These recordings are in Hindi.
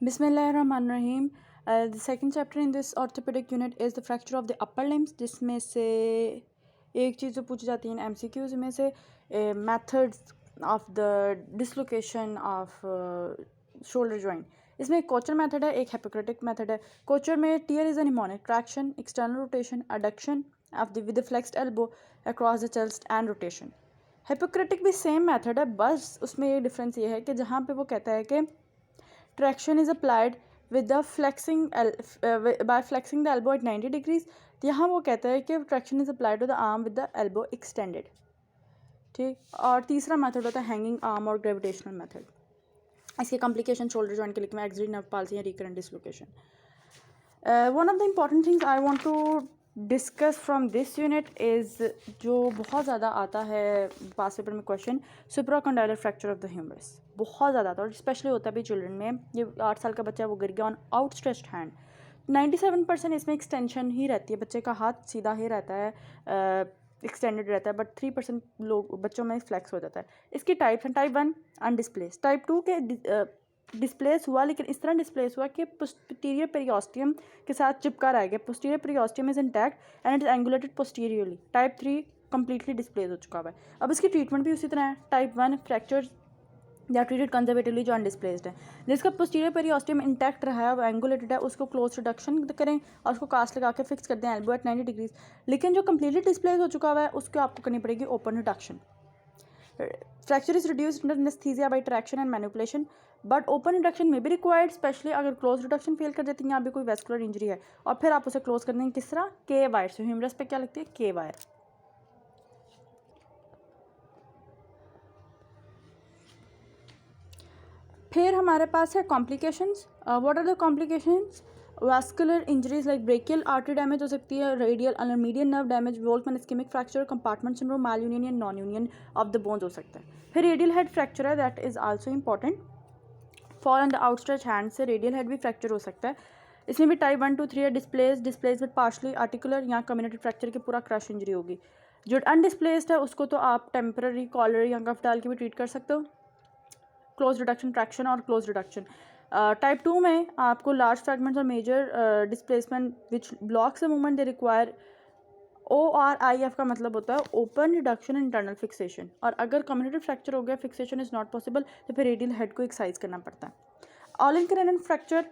Bismillahirrahmanirrahim. The second chapter in this orthopedic unit is the fracture of the upper limbs, जिसमें से एक चीज़ जो पूछी जाती है इन MCQs में से methods of the dislocation of shoulder joint. इसमें एक कोचर मेथड है, एक हिपोक्रेटिक मेथड है. कोचर में TEAR is a mnemonic traction, external rotation, adduction of the with the flexed elbow across the chest and rotation. Hippocratic भी सेम मेथड है, बस उसमें ये डिफरेंस ये है कि जहाँ पे वो कहता है कि traction is applied with the flexing by flexing the elbow at 90 degrees. यहाँ वो कहता है कि traction is applied to the arm with the elbow extended. ठीक. और तीसरा मेथड होता है हैंगिंग आर्म और ग्रेविटेशनल मेथड. इसके कॉम्प्लिकेशन शोल्डर जॉइंट के लिए मैं एक्सिडेंट नर्व पाल्सी या recurrent dislocation. One of the important things I want to discuss from this unit is जो बहुत ज़्यादा आता है पास पेपर में question, supracondylar fracture of the humerus. बहुत ज़्यादा आता है और स्पेशली होता है भी चिल्ड्रन में. ये 8 साल का बच्चा वो गिर गया ऑन आउटस्ट्रेच्ड हैंड. 97% इसमें एक्सटेंशन ही रहती है, बच्चे का हाथ सीधा ही रहता है, एक्सटेंडेड रहता है, बट 3% लोग बच्चों में फ्लैक्स हो जाता है. इसकी टाइप्स हैं. टाइप 1 अनडिस्प्लेस, टाइप 2 के डिस्प्लेस हुआ, लेकिन इस तरह डिस्प्लेस हुआ कि पोस्टीरियर पेरियोस्टियम के साथ चिपका रह गया. Posterior periosteum is intact and it is angulated posteriorly. Type 3 completely displace हो चुका हुआ है. अब इसकी ट्रीटमेंट भी उसी तरह है. टाइप 1 फ्रैक्चर या ट्रीटेड कंजर्वेटिवली जो अनडिस्प्लेस्ड है, जिसका पोस्टीरियर पेरियोस्टियम इंटैक्ट रहा है, वो एंगुलेटेड है, उसको क्लोज रिडक्शन करें और उसको कास्ट लगा के फिक्स कर दें एल्बो एट 90 डिग्रीज. लेकिन जो कम्प्लीटली डिस्प्लेस हो चुका हुआ है उसको आपको करनी पड़ेगी open reduction. Fracture is reduced under anaesthesia by traction and manipulation, but open reduction में भी रिक्वायर्ड, स्पेशली अगर क्लोज रिडक्शन फेल कर देती हैं, यहाँ भी कोई वेस्कुलर इंजरी है, और फिर आप उसे क्लोज कर देंगे किस तरह, के वायर से. ह्यूमरस पे क्या लगती है, के वायर. फिर हमारे पास है complications. What are the complications? Vascular injuries like brachial artery damage हो सकती है, रेडियल और median nerve damage, Volkmann ischemic fracture, compartment syndrome, malunion या non union of the bones हो सकता है. फिर रेडियल हेड फ्रैक्चर है, that is also important. Fall on the outstretch hand से रेडियल हेड भी फ्रैक्चर हो सकता है. इसमें भी टाइप 1, 2, 3 है. डिस्प्लेस विद पार्शली आर्टिकुलर, यहाँ कम्युनिटी फ्रैक्चर की पूरा क्रश इंजरी होगी. जो अनडिस्प्लेस्ड है उसको तो आप टेम्पररी कॉलर या कफ डाल के भी ट्रीट कर सकते हो. क्लोज रिडक्शन, ट्रैक्शन और क्लोज रिडक्शन. टाइप 2 में आपको लार्ज फ्रैगमेंट्स और major displacement which blocks the movement they require ORIF का मतलब होता है ओपन रिडक्शन इंटरनल फिक्सेशन. और अगर कम्युनिटी फ्रैक्चर हो गया, फिक्सेशन इज नॉट पॉसिबल, तो फिर रेडियल हेड को एक्सरसाइज करना पड़ता है. ऑल इन क्रेनियन फ्रैक्चर,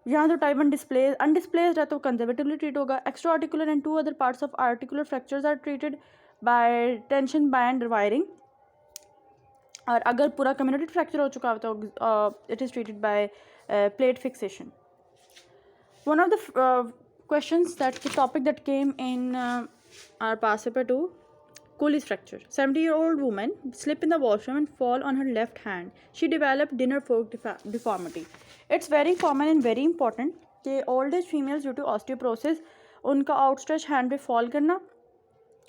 यहाँ तो टाइप 1 अनडिस्प्लेस्ड है तो कंजर्वेटिवली ट्रीट होगा. Extra articular and 2 other parts of articular fractures are treated by tension band wiring. और अगर पूरा कम्युनिटी फ्रैक्चर हो चुका हो तो it is treated by plate fixation. One of the questions, that's the topic that came in our past paper too. Cooley's fracture. 70-year-old woman slip in the washroom and fall on her left hand. She developed dinner fork deformity. It's very common and very important कि old age females due to osteoporosis उनका outstretched hand पे fall करना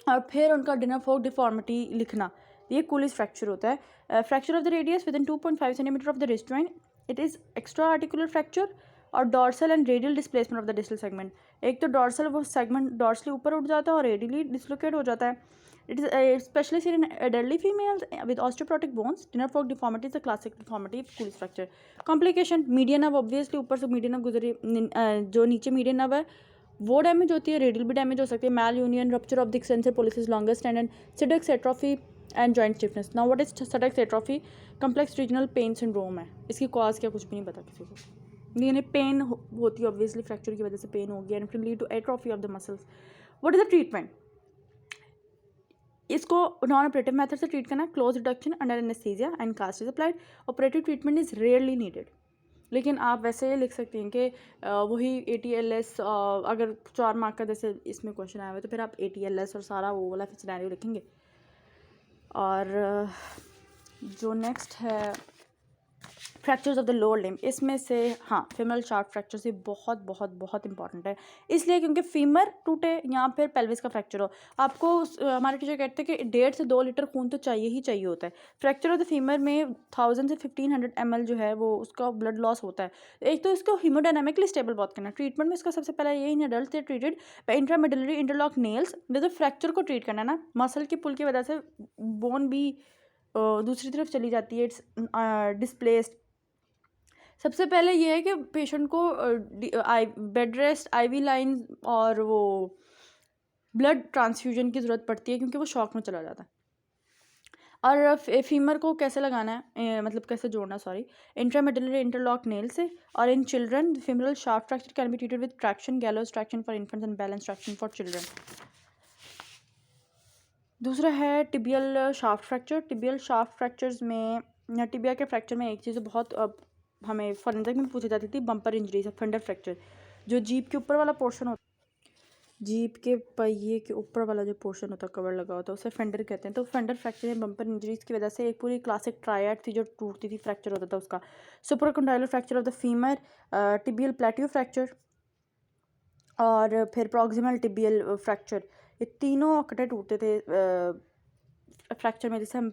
और फिर उनका dinner fork deformity लिखना, ये Cooley's fracture होता है. Fracture of the radius within 2.5 cm of the wrist joint. It is extra articular fracture. और dorsal and radial displacement of the distal segment. एक तो डॉर्सल वो सेगमेंट डॉर्सली ऊपर उठ जाता है और रेडियली डिसलोकेट हो जाता है. It is specially seen in elderly females with osteoporotic bones. Dinner fork deformity is the classic deformity Cooley's fracture. Complication, median nerve obviously ऊपर से मीडियन नर्व गुजरी, जो नीचे मीडियन नर्व है वो डैमेज होती है, रेडियल भी डैमेज हो सकती है. Malunion, rupture of the extensor pollicis longus and Sudeck's atrophy and joint stiffness. Now what is Sudeck's atrophy? Complex regional pain syndrome है. इसकी कॉज क्या कुछ भी नहीं पता किसी को. यानी पेन होती है ऑब्वियसली, फ्रैक्चर की वजह से पेन होगी and can lead to atrophy of the muscles. What is the treatment? इसको नॉन ऑपरेटिव मेथड से ट्रीट करना है. Close reduction under anaesthesia and cast is applied. Operative treatment is rarely needed. लेकिन आप वैसे ये लिख सकते हैं कि वही ATLS, अगर 4 मार्क का जैसे इसमें क्वेश्चन आया हुआ है तो फिर आप ATLS और सारा वो वाला सिनेरियो लिखेंगे. और जो नेक्स्ट है fractures of the lower limb, इसमें से हाँ फीमरल शाफ्ट फ्रैक्चर से बहुत बहुत बहुत इंपॉर्टेंट है, इसलिए क्योंकि फीमर टूटे या फिर पेल्विस का फ्रैक्चर हो, आपको हमारे टीचर कहते हैं कि 1.5 से 2 लीटर खून तो चाहिए ही चाहिए होता है. फ्रैक्चर ऑफ द फीमर में 1000 से 1500 ml जो है वो उसका ब्लड लॉस होता है. एक तो इसको हीमोडायनामिकली स्टेबल बहुत करना. ट्रीटमेंट में इसका सबसे पहले यही इन एडल्ट से treated by intramedullary interlock nails. जो फ्रैक्चर को ट्रीट करना है ना, मसल की पुल की वजह से बोन भी दूसरी तरफ चली जाती है, इट्स डिस्प्लेस्ड. सबसे पहले ये है कि पेशेंट को बेड रेस्ट, आईवी लाइन और वो ब्लड ट्रांसफ्यूजन की ज़रूरत पड़ती है क्योंकि वो शॉक में चला जाता है। और फीमर को कैसे लगाना है, मतलब कैसे जोड़ना, सॉरी, इंट्रामेडुलरी इंटरलॉक नेल से। और in children femoral shaft fracture can be treated with traction, gallows traction for infants and balance traction for children। दूसरा है tibial shaft fracture. Tibial shaft fractures में या टिबिया के फ्रैक्चर में एक चीज़ बहुत हमें फोरेंसिक में पूछी जाती थी, बम्पर इंजरीज, फेंडर फ्रैक्चर। जो जीप के ऊपर वाला पोर्शन होता, जीप के पहिए के ऊपर वाला जो पोर्शन होता है, कवर लगा होता है, उसे फेंडर कहते हैं। तो फेंडर फ्रैक्चर या बम्पर इंजरीज की वजह से एक पूरी क्लासिक ट्रायड थी जो टूटती थी, फ्रैक्चर होता था उसका। Supracondylar fracture of the femur, tibial plateau fracture और फिर प्रॉक्सिमल टिबियल फ्रैक्चर। ये तीनों इकट्ठे टूटते थे फ्रैक्चर में, जिसे हम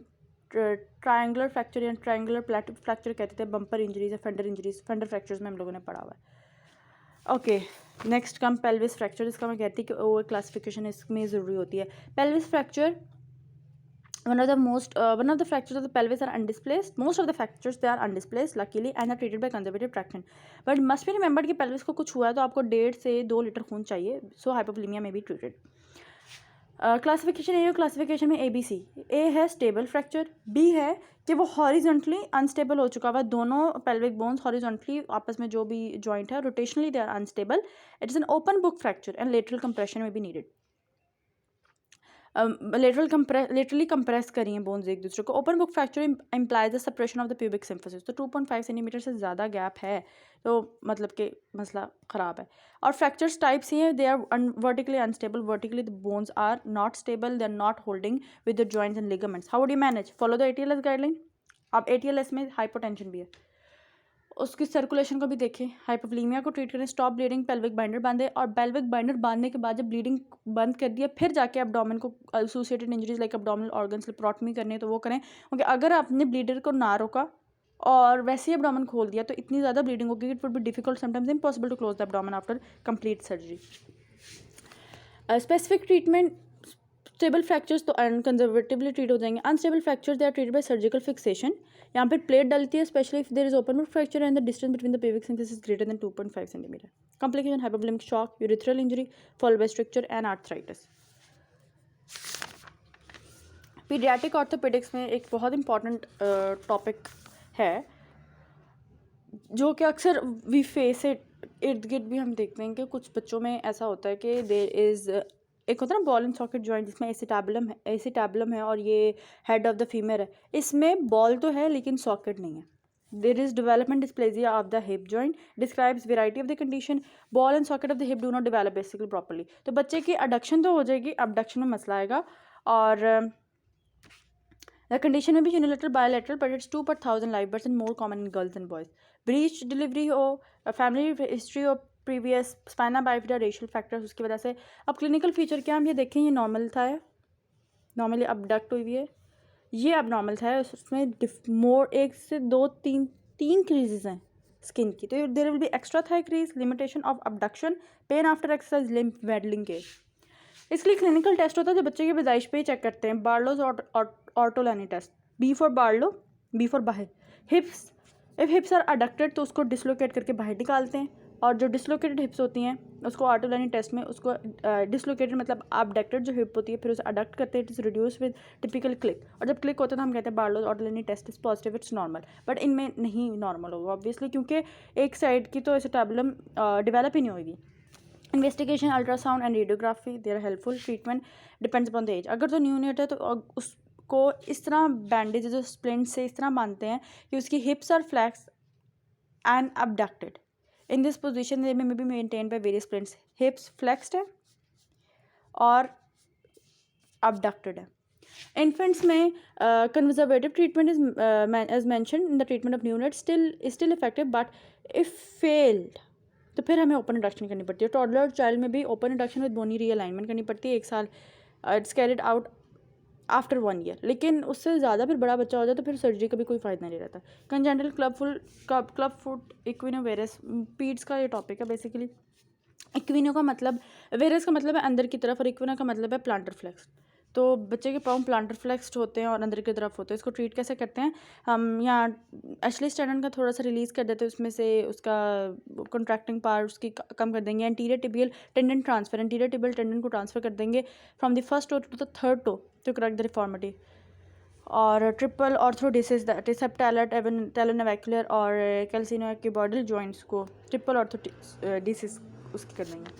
ट्रायंगुलर फ्रैक्चर या ट्रायंगुलर प्लेटियो फ्रैक्चर कहते थे। बम्पर इंजरीज या फेंडर इंजरीज, फेंडर फ्रैक्चर्स में हम लोगों ने पढ़ा हुआ है। Okay, next come pelvis fracture, जिसका मैं कहती कि वो क्लासिफिकेशन इसमें ज़रूरी होती है। Pelvis fracture, one of the fractures of the pelvis are undisplaced. Most of the fractures they are undisplaced luckily and are treated by conservative traction, but must be remembered कि pelvis को कुछ हुआ है तो आपको 1.5 से 2 लीटर खून चाहिए, so hypovolemia may be treated। Classification A, classification में ABC। ए है स्टेबल फ्रैक्चर, बी है कि वो हॉरिजॉन्टली अनस्टेबल हो चुका हुआ, दोनों पेल्विक बोन्स हॉरिजॉन्टली आपस में जो भी जॉइंट है rotationally they are unstable. It is an open book fracture and lateral compression में भी नीडेड। लेटरली कंप्रेस करिए बोन्स एक दूसरे को। Open book fracture implies the separation of the pubic symphysis. तो 2.5 सेंटीमीटर से ज़्यादा गैप है तो मतलब कि मसला ख़राब है। और फ्रैक्चर्स टाइप्स ही हैं, they are vertically unstable, vertically the bones are not stable, they are not holding with the joints and ligaments. How would you manage? Follow the ATLS guideline. अब ATLS में हाइपोटेंशन भी है, उसकी सर्कुलेशन को भी देखें। हाइपोवोलेमिया को ट्रीट करें, स्टॉप ब्लीडिंग, पेल्विक बाइंडर बांधे, और पेल्विक बाइंडर बांधने के बाद जब ब्लीडिंग बंद कर दिया फिर जाके एब्डोमेन को associated injuries like abdominal organs laparotomy करनी है तो वो करें, क्योंकि अगर आपने ब्लीडर को ना रोका और वैसे ही एब्डोमेन खोल दिया तो इतनी ज़्यादा ब्लीडिंग होगी, it would be difficult, sometimes impossible to close the abdomen after complete surgery. Specific treatment, stable fractures तो कंजर्वेटिवली ट्रीट हो जाएंगे। Unstable fractures they are treated by surgical fixation. यहाँ पे प्लेट डलती है, specially if there is open book fracture and the distance between the pelvic symphysis greater than 2.5 centimetre. Complication, hypovolemic shock, urethral injury followed by stricture and arthritis. Paediatric orthopaedics में एक बहुत इंपॉर्टेंट टॉपिक है जो कि अक्सर वी फेस इट, इर्द गिर्द भी हम देखते हैं कि कुछ बच्चों में ऐसा होता है कि देयर इज़ एक होता है ना बॉल एंड सॉकेट जॉइंट, जिसमें एसिटाबुलम है और ये हेड ऑफ द फीमर है। इसमें बॉल तो है लेकिन सॉकेट नहीं है। There is development dysplasia of the hip joint, describes variety of the condition. Ball and socket of the hip do not develop basically properly. तो बच्चे की अडक्शन तो हो जाएगी, अबडक्शन में मसला आएगा। और the condition may be unilateral, bilateral, but it's 2 per 1,000 live births and more common in girls and boys. Breech delivery हो, family history हो, previous spina bifida, racial factors उसकी वजह से। अब क्लिनिकल फीचर क्या हम ये देखें, ये नॉर्मल था, है नॉर्मली अबडक्ट हुई है, ये अब नॉर्मल था, उसमें मोर 1 से 2 3 क्रीजेज हैं स्किन की। तो there will be extra thigh crease, limitation of abduction, pain after exercise, limp waddling के। इसलिए क्लिनिकल टेस्ट होता है जो बच्चे की पैदाइश पे ही चेक करते हैं। Barlow's Ortolani test, B for Barlow, B for बाहर। हिप्स, इफ हिप्स आर अडक्टेड तो उसको डिसलोकेट करके बाहर निकालते हैं, और जो डिसलोकेटेड हिप्स होती हैं उसको ऑर्टोलैनी टेस्ट में उसको डिसलोकेटेड मतलब अबडक्टेड जो हिप होती है फिर उसे अडक्ट करते हैं, it is reduce with typical click, और जब क्लिक होता है तो हम कहते हैं Barlow's Ortolani test is positive, it's normal. But इनमें नहीं नॉर्मल होगा ऑब्वियसली, क्योंकि एक साइड की तो एसिटाबुलम डेवलप ही नहीं होगी। Investigation, ultrasound and radiography they are helpful. Treatment depends upon the age. अगर तो न्यूनेट है तो उसको इस तरह बैंडेज जो स्प्लिंट से इस तरह बांधते हैं कि उसकी hips are flex and abducted. In this position they may be maintained by various splints. Hips flexed है और अबडक्टेड है। इन्फेंट्स में conservative treatment is as mentioned in the treatment of neonate still effective, but if failed तो फिर हमें ओपन इंडक्शन करनी पड़ती है। टॉडलर चाइल्ड में भी open induction with bony realignment करनी पड़ती है 1 साल, it's carried out after 1 year. लेकिन उससे ज़्यादा फिर बड़ा बच्चा हो जाए तो फिर सर्जरी का भी कोई फ़ायदा नहीं रहता। कंजेनिटल क्लब फुट इक्विनोवेरस, पीड्स का ये टॉपिक है बेसिकली। इक्विनो का मतलब, वेरस का मतलब है अंदर की तरफ, और इक्विना का मतलब है प्लांटर फ्लेक्स। तो बच्चे के पाँव प्लांटर फ्लेक्स्ड होते हैं और अंदर की तरफ होते हैं। इसको ट्रीट कैसे करते हैं? हम यहाँ एशली स्टेनन का थोड़ा सा रिलीज़ कर देते हैं, उसमें से उसका कंट्रैक्टिंग पार्ट उसकी कम कर देंगे। Anterior tibial tendon transfer, anterior tibial tendon को ट्रांसफ़र कर देंगे from the first toe to the third toe to correct the deformity. और triple arthrodesis that is talonavicular और कैल्सिनोक्यूबॉइडल जॉइंट्स को ट्रिपल ऑर्थोडिसिस उसकी कर देंगे।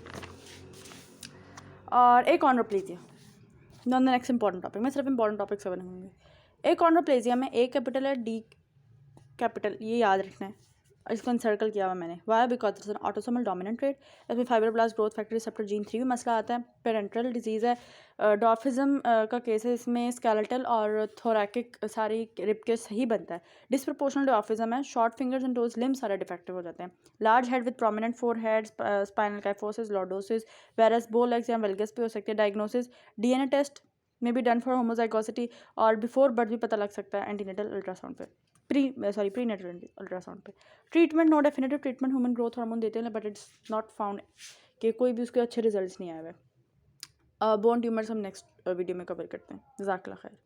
और achondroplasia, non the next important topic. मैं सिर्फ इंपॉर्टेंट टॉपिक से बनाऊंगी। एकॉन्ड्रोप्लेजिया में ए कैपिटल है, डी कैपिटल, ये याद रखना है। इसको इंसर्कल किया हुआ मैंने। Why? Because it's an autosomal dominant trait. इसमें fibroblast growth factor receptor gene 3 भी मसला आता है। पेरेंटल डिजीज़ है, डॉर्फिज्म का केस है। इसमें स्केलेटल और थोरैकिक सारी रिब के सही बनता है। डिसप्रोपोर्शनल डॉर्फिज्म है, short fingers and toes limb सारे डिफेक्टिव हो जाते हैं। Large head with prominent forehead, spinal kyphosis, lordosis, varus bow legs या वेल्गस भी हो सकती है। डायग्नोसिस डीएनए टेस्ट में भी डन फॉर होमोजाइगोसिटी और बिफोर बर्थ भी पता लग सकता है एंटीनेटल अल्ट्रासाउंड पे, प्रीनेटल अल्ट्रासाउंड पे। Treatment, no definitive treatment, human growth hormone देते हैं बट इट्स नॉट फाउंड कि कोई भी उसके अच्छे रिजल्ट्स नहीं आए हुए। बोन ट्यूमर्स हम नेक्स्ट वीडियो में कवर करते हैं। जज़ाकल्लाह खैर।